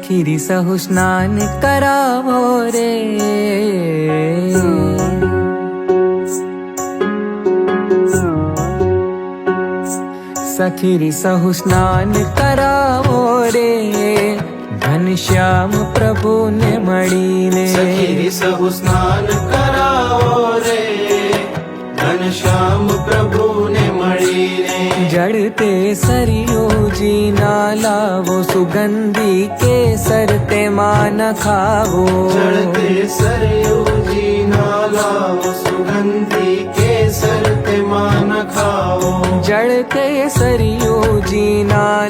સખીરી સહુ સ્નાન કરાવો રે, સખીરી સહુ સ્નાન કરાવો રે, ઘનશ્યામ પ્રભુને મળીને. સખીરી સહુ સ્નાન કરાવો રે, ઘનશ્યામ પ્રભુને મળીને. જળતે સરિયોજી ના લાવો, સુગંધી કેસર તેમાં નખાવો. જળતે સરયુજી ના લાવો, સુગંધી કેસર તેમાં નખાવો. જળતે સરિયોજી ના